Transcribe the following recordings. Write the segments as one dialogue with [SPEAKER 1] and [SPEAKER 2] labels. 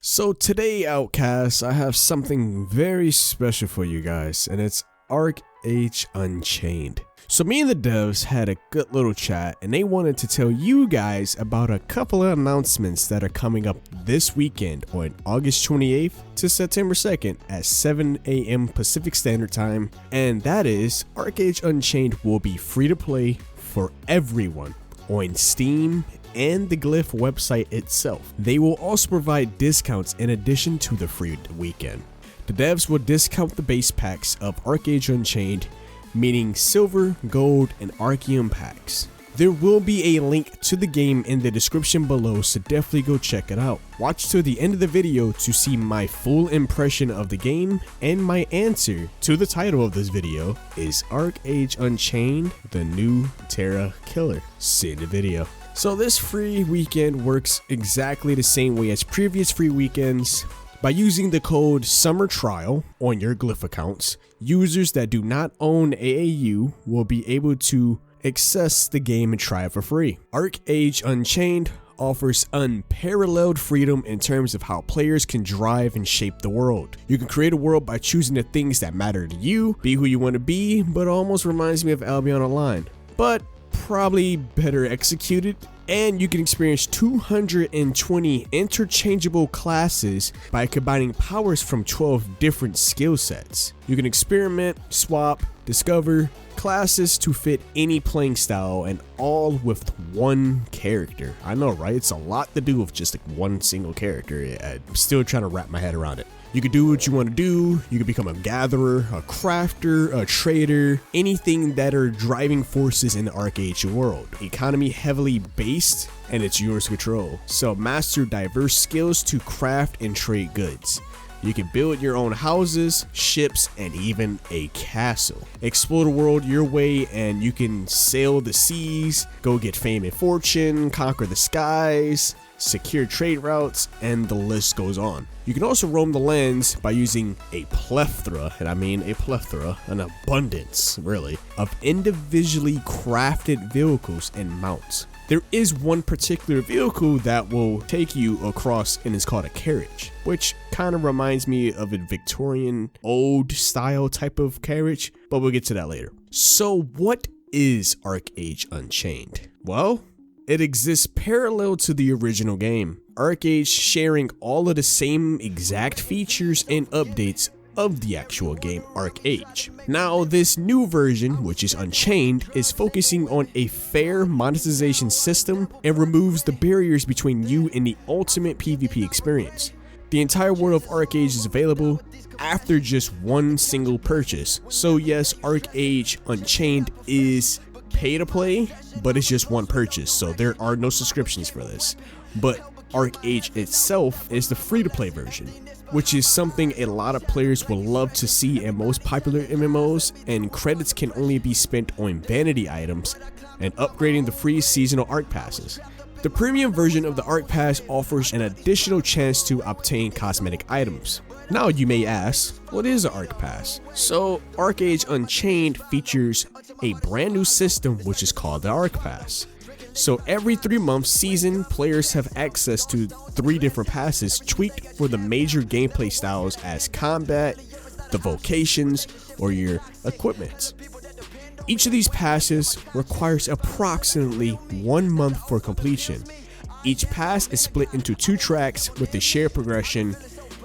[SPEAKER 1] So today, Outcasts, I have something very special for you guys, and it's Archage Unchained. So me and the devs had a good little chat, and they wanted to tell you guys about a couple of announcements that are coming up this weekend on August 28th to September 2nd at 7 AM Pacific Standard Time, and that is Archage Unchained will be free to play for everyone on Steam and the Glyph website itself. They will also provide discounts in addition to the free weekend. The devs will discount the base packs of Archage Unchained, meaning silver, gold, and Archeum packs. There will be a link to the game in the description below, so definitely go check it out. Watch till the end of the video to see my full impression of the game, and my answer to the title of this video is Archage Unchained, the new Tera Killer. See you in the video. So this free weekend works exactly the same way as previous free weekends. By using the code SUMMERTRIAL on your Glyph accounts, users that do not own AAU will be able to access the game and try it for free. Archage Unchained offers unparalleled freedom in terms of how players can drive and shape the world. You can create a world by choosing the things that matter to you, be who you want to be, but almost reminds me of Albion Online, but probably better executed. And you can experience 220 interchangeable classes by combining powers from 12 different skill sets. You can experiment, swap, discover classes to fit any playing style, and all with one character. I know, right? It's a lot to do with just like one single character. I'm still trying to wrap my head around it. You can do what you want to do. You can become a gatherer, a crafter, a trader, anything that are driving forces in the Archage world. Economy heavily based, and it's yours to control. So master diverse skills to craft and trade goods. You can build your own houses, ships, and even a castle. Explore the world your way, and you can sail the seas, go get fame and fortune, conquer the skies, secure trade routes, and the list goes on. You can also roam the lands by using a plethora, and I mean a plethora, an abundance, really, of individually crafted vehicles and mounts. There is one particular vehicle that will take you across, and it's called a carriage, which kind of reminds me of a Victorian old style type of carriage, but we'll get to that later. So what is Archage Unchained? Well, it exists parallel to the original game, Archage sharing all of the same exact features and updates of the actual game Archage. Now this new version, which is Unchained, is focusing on a fair monetization system and removes the barriers between you and the ultimate PvP experience. The entire world of Archage is available after just one single purchase. So yes, Archage Unchained is pay to play, but it's just one purchase, so there are no subscriptions for this. But Archage itself is the free to play version, which is something a lot of players will love to see in most popular MMOs, and credits can only be spent on vanity items and upgrading the free seasonal ArchePasses. The premium version of the ArchePass offers an additional chance to obtain cosmetic items. Now you may ask, what is an ArchePass? So Archage Unchained features a brand new system which is called the ArchePass. So every 3 month season, players have access to 3 different passes tweaked for the major gameplay styles as combat, the vocations, or your equipment. Each of these passes requires approximately 1 month for completion. Each pass is split into 2 tracks with a shared progression.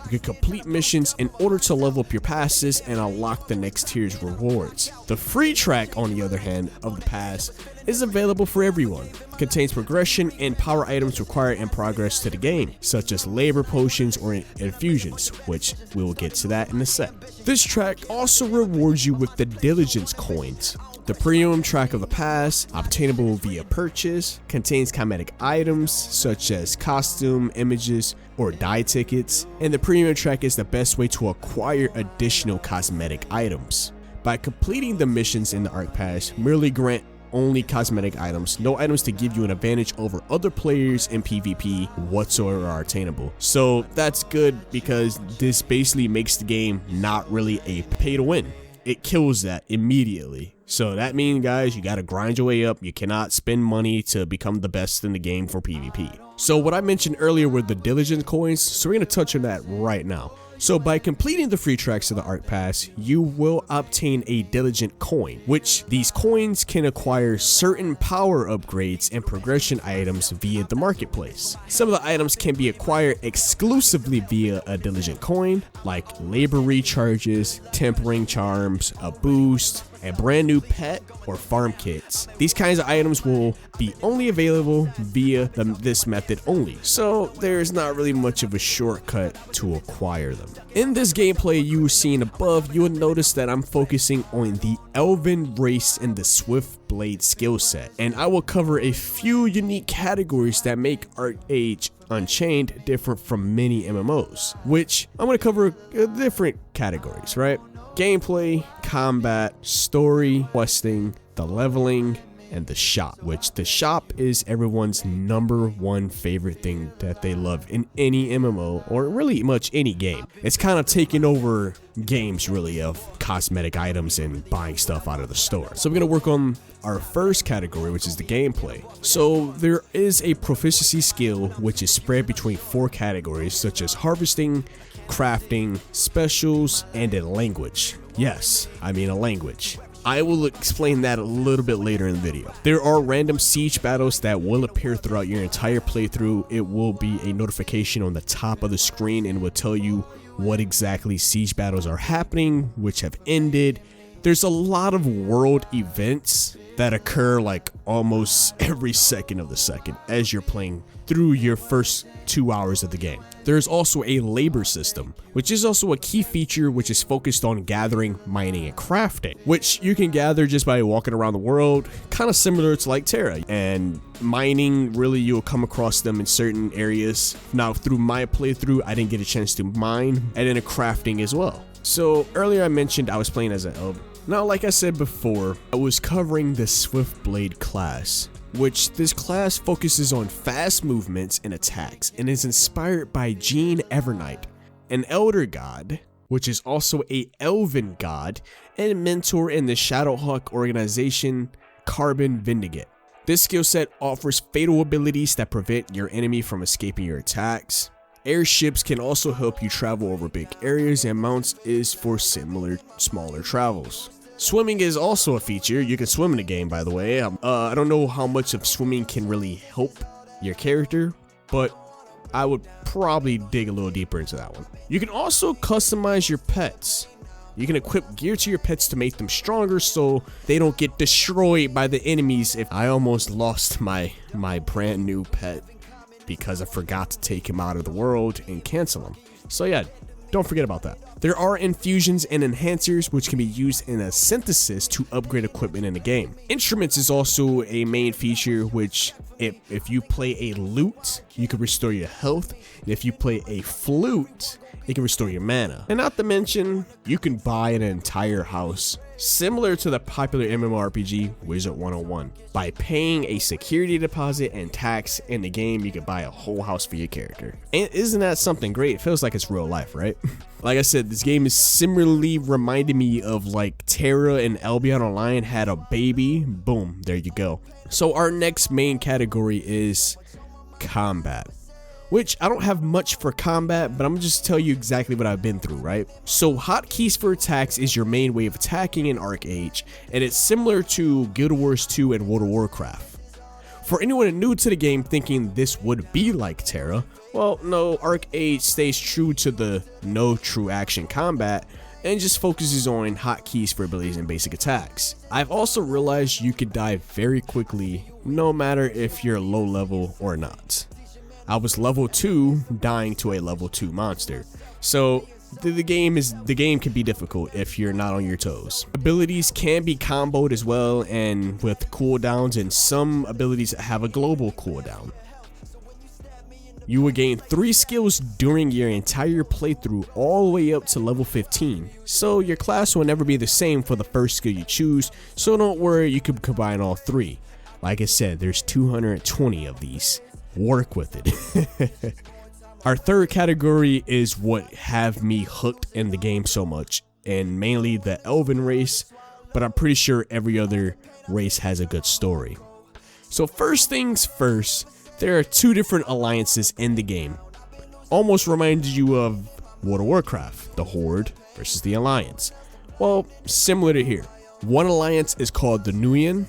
[SPEAKER 1] You can complete missions in order to level up your passes and unlock the next tier's rewards. The free track, on the other hand, of the pass is available for everyone. It contains progression and power items required in progress to the game, such as labor potions or infusions, which we will get to that in a sec. This track also rewards you with the diligence coins. The premium track of the pass, obtainable via purchase, contains cosmetic items such as costume, images, or dye tickets, and the premium track is the best way to acquire additional cosmetic items. By completing the missions in the ArchePass, merely grant only cosmetic items, no items to give you an advantage over other players in PvP whatsoever are attainable. So that's good because this basically makes the game not really a pay to win. It kills that immediately. So that means, guys, you gotta grind your way up. You cannot spend money to become the best in the game for PvP. So what I mentioned earlier were the diligence coins, so we're gonna touch on that right now. So by completing the free tracks of the Arch Pass, you will obtain a diligent coin, which these coins can acquire certain power upgrades and progression items via the marketplace. Some of the items can be acquired exclusively via a diligent coin, like labor recharges, tempering charms, a boost, a brand new pet, or farm kits. These kinds of items will be only available via this method only, so there's not really much of a shortcut to acquire them. In this gameplay you seen above, you will notice that I'm focusing on the Elven Race and the swiftblade skill set, and I will cover a few unique categories that make Archage Unchained different from many MMOs, which I'm going to cover different categories, right? Gameplay, combat, story, questing, the leveling, and the shop, which the shop is everyone's #1 favorite thing that they love in any MMO or really much any game. It's kind of taking over games really of cosmetic items and buying stuff out of the store. So we're going to work on our first category, which is the gameplay. So there is a proficiency skill which is spread between 4 categories such as harvesting, crafting, specials, and a language. Yes, I mean a language. I will explain that a little bit later in the video. There are random siege battles that will appear throughout your entire playthrough. It will be a notification on the top of the screen and will tell you what exactly siege battles are happening, which have ended. There's a lot of world events that occur like almost every second of the second as you're playing through your first 2 hours of the game. There's also a labor system, which is also a key feature which is focused on gathering, mining, and crafting, which you can gather just by walking around the world, kind of similar to like Tera. And mining, really you'll come across them in certain areas. Now through my playthrough, I didn't get a chance to mine, and then a crafting as well. So earlier I mentioned I was playing as an elf. Now, like I said before, I was covering the swiftblade class, which this class focuses on fast movements and attacks and is inspired by Gene Evernight, an elder god, which is also a elven god and mentor in the Shadowhawk organization Carbon Vindicate. This skill set offers fatal abilities that prevent your enemy from escaping your attacks. Airships can also help you travel over big areas, and mounts is for similar smaller travels. Swimming is also a feature. You can swim in the game, by the way. I don't know how much of swimming can really help your character, but I would probably dig a little deeper into that one. You can also customize your pets. You can equip gear to your pets to make them stronger so they don't get destroyed by the enemies. If I almost lost my brand new pet because I forgot to take him out of the world and cancel him. So yeah, don't forget about that. There are infusions and enhancers which can be used in a synthesis to upgrade equipment in the game. Instruments is also a main feature, which if you play a lute, you can restore your health, and if you play a flute, it can restore your mana. And not to mention, you can buy an entire house, similar to the popular MMORPG Wizard 101. By paying a security deposit and tax in the game, you can buy a whole house for your character. And isn't that something great? It feels like it's real life, right? Like I said, this game is similarly reminding me of like Tera and Albion Online had a baby. Boom, there you go. So our next main category is combat, which I don't have much for combat, but I'm gonna just tell you exactly what I've been through, right? So hotkeys for attacks is your main way of attacking in ArcheAge, and it's similar to Guild Wars 2 and World of Warcraft. For anyone new to the game thinking this would be like Tera, well, no, ArcheAge stays true to the no true action combat and just focuses on hotkeys for abilities and basic attacks. I've also realized you can die very quickly, no matter if you're low level or not. I was level 2 dying to a level 2 monster. So the game can be difficult if you're not on your toes. Abilities can be comboed as well, and with cooldowns, and some abilities have a global cooldown. You will gain 3 skills during your entire playthrough all the way up to level 15. So your class will never be the same for the first skill you choose, so don't worry, you can combine all 3. Like I said, there's 220 of these. Work with it. Our third category is what have me hooked in the game so much, and mainly the Elven Race, but I'm pretty sure every other race has a good story. So first things first, there are 2 different alliances in the game. Almost reminded you of World of Warcraft, the Horde versus the Alliance. Well, similar to here. One alliance is called the Nuyen,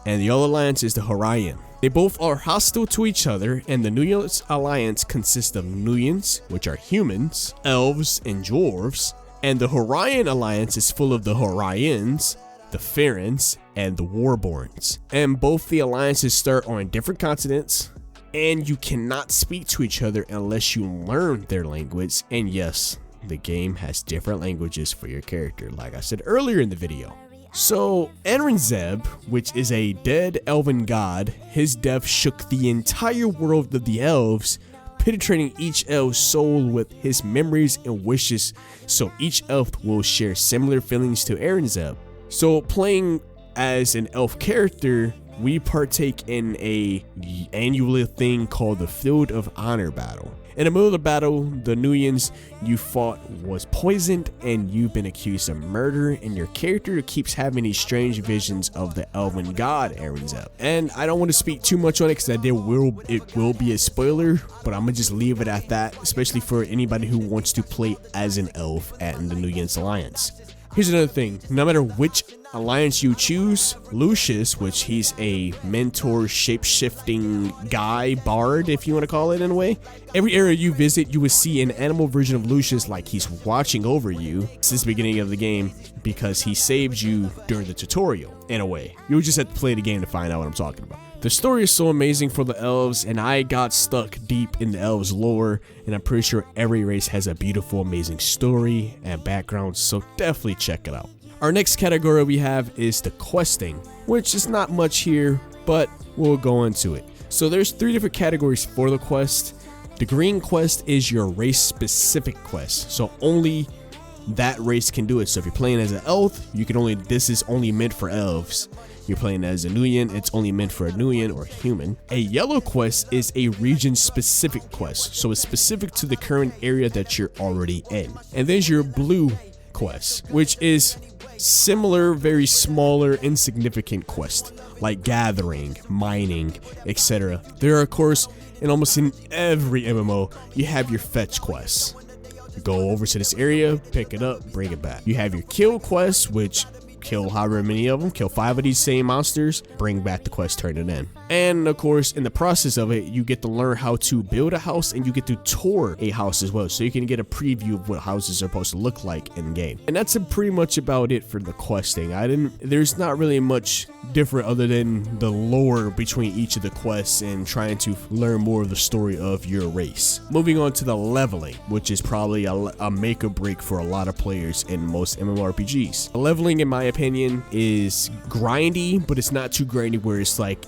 [SPEAKER 1] and the other alliance is the Horian. They both are hostile to each other, and the Nuyen alliance consists of Nuyens, which are humans, elves, and dwarves, and the Horian alliance is full of the Horians, the Farens, and the Warborns. And both the alliances start on different continents, and you cannot speak to each other unless you learn their language. And yes, the game has different languages for your character, like I said earlier in the video. So Aurangzeb, which is a dead elven god, his death shook the entire world of the elves, penetrating each elf's soul with his memories and wishes, so each elf will share similar feelings to Aurangzeb. So playing as an elf character, we partake in a annual thing called the Field of Honor battle. In the middle of the battle, the Nuyens you fought was poisoned, and you've been accused of murder, and your character keeps having these strange visions of the elven god Aurangzeb. And I don't want to speak too much on it because it will be a spoiler, but I'm gonna just leave it at that, especially for anybody who wants to play as an elf in the Nuyens Alliance. Here's another thing, no matter which alliance you choose, Lucius, which he's a mentor shape-shifting guy, bard if you want to call it in a way. Every area you visit, you will see an animal version of Lucius, like he's watching over you since the beginning of the game because he saved you during the tutorial, in a way. You would just have to play the game to find out what I'm talking about. The story is so amazing for the elves, and I got stuck deep in the elves lore, and I'm pretty sure every race has a beautiful, amazing story and background, so definitely check it out. Our next category we have is the questing, which is not much here, but we'll go into it. So there's 3 different categories for the quest. The green quest is your race specific quest, so only that race can do it. So if you're playing as an elf, this is only meant for elves. You're playing as a Nuyen, it's only meant for a Nuyen or human. A yellow quest is a region specific quest, so it's specific to the current area that you're already in. And there's your blue quest, which is similar, very smaller, insignificant quest, like gathering, mining, etc. There are, of course, almost in every MMO, you have your fetch quests. You go over to this area, pick it up, bring it back. You have your kill quests, which kill however many of them, kill 5 of these same monsters, bring back the quest, turn it in. And of course, in the process of it, you get to learn how to build a house, and you get to tour a house as well, so you can get a preview of what houses are supposed to look like in game. And that's pretty much about it for the questing. There's not really much different other than the lore between each of the quests and trying to learn more of the story of your race. Moving on to the leveling, which is probably a make or break for a lot of players in most MMORPGs. The leveling, in my opinion, is grindy, but it's not too grindy where it's like,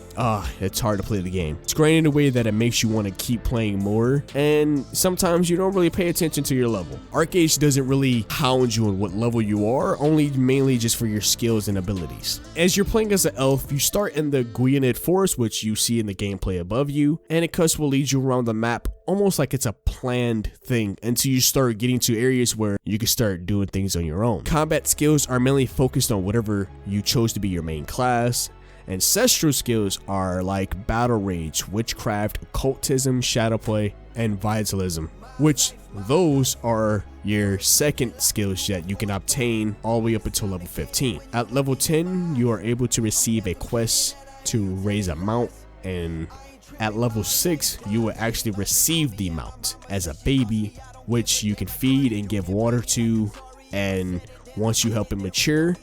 [SPEAKER 1] it's hard to play the game. It's grindy in a way that it makes you want to keep playing more, and sometimes you don't really pay attention to your level. ArcheAge doesn't really hound you on what level you are, only mainly just for your skills and abilities. As you're playing as an elf, you start in the Guyanid Forest, which you see in the gameplay above you, and it will lead you around the map almost like it's a planned thing until you start getting to areas where you can start doing things on your own. Combat skills are mainly focused on whatever you chose to be your main class. Ancestral skills are like battle rage, witchcraft, occultism, shadowplay, and vitalism, which those are your second skills that you can obtain all the way up until level 15. At level 10, you are able to receive a quest to raise a mount, and at level 6, you will actually receive the mount as a baby, which you can feed and give water to, and once you help him mature,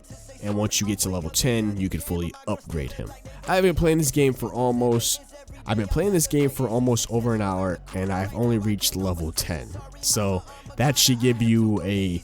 [SPEAKER 1] and once you get to level 10, you can fully upgrade him. I've been playing this game for almost over an hour, and I've only reached level 10. So that should give you a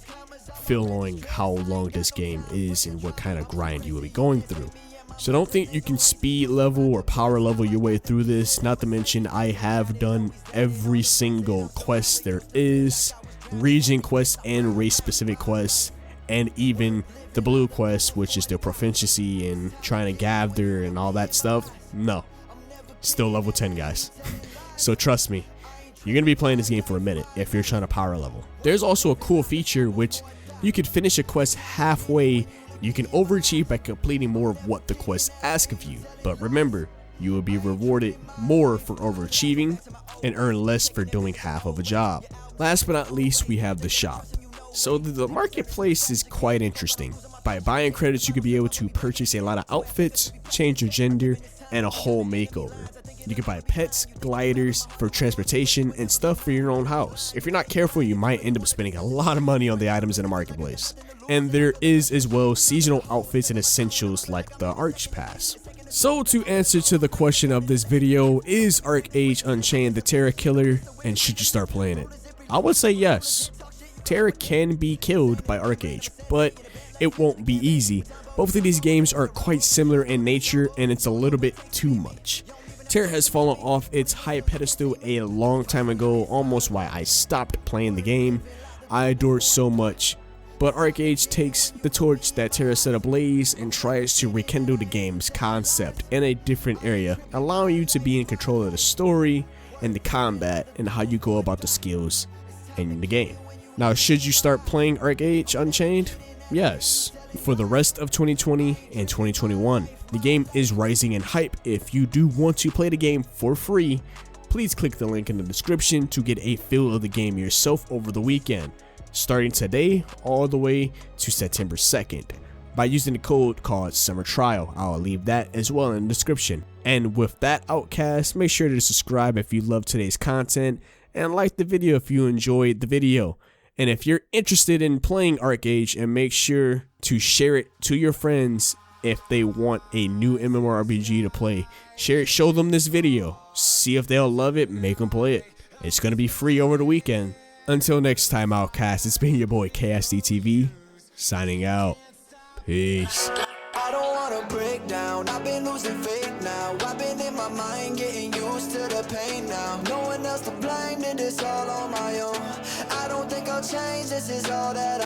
[SPEAKER 1] feel on how long this game is and what kind of grind you will be going through. So don't think you can speed level or power level your way through this. Not to mention, I have done every single quest there is, region quests and race specific quests, and even the blue quest, which is the proficiency and trying to gather and all that stuff. No, still level 10, guys. So trust me, you're gonna be playing this game for a minute if you're trying to power level. There's also a cool feature which you could finish a quest halfway You can overachieve by completing more of what the quests ask of you, but remember, you will be rewarded more for overachieving and earn less for doing half of a job. Last but not least, we have the shop. So the marketplace is quite interesting. By buying credits, you could be able to purchase a lot of outfits, change your gender, and a whole makeover. You can buy pets, gliders for transportation, and stuff for your own house. If you're not careful, you might end up spending a lot of money on the items in the marketplace. And there is as well seasonal outfits and essentials like the ArchePass. So to answer to the question of this video, is Archage Unchained the Tera Killer, and should you start playing it? I would say yes. Tera can be killed by Archage, but it won't be easy. Both of these games are quite similar in nature, and it's a little bit too much. Tera has fallen off its high pedestal a long time ago, almost why I stopped playing the game. I adore it so much, but Archage takes the torch that Tera set ablaze and tries to rekindle the game's concept in a different area, allowing you to be in control of the story and the combat and how you go about the skills in the game. Now, should you start playing Archage Unchained? Yes, for the rest of 2020 and 2021. The game is rising in hype. If you do want to play the game for free, please click the link in the description to get a feel of the game yourself over the weekend, starting today all the way to September 2nd. By using the code called Summer Trial. I'll leave that as well in the description. And with that, Outcast, make sure to subscribe if you love today's content and like the video if you enjoyed the video. And if you're interested in playing Archage, and make sure to share it to your friends if they want a new MMORPG to play. Share it, show them this video, see if they'll love it, make them play it. It's gonna be free over the weekend. Until next time, Outcast, it's been your boy KSDTV, signing out. Peace.
[SPEAKER 2] I don't wanna break down, I've been losing faith now. I've been in my mind, getting used to the pain now. No one else to blame, did this all on my own. I don't think I'll change, this is all that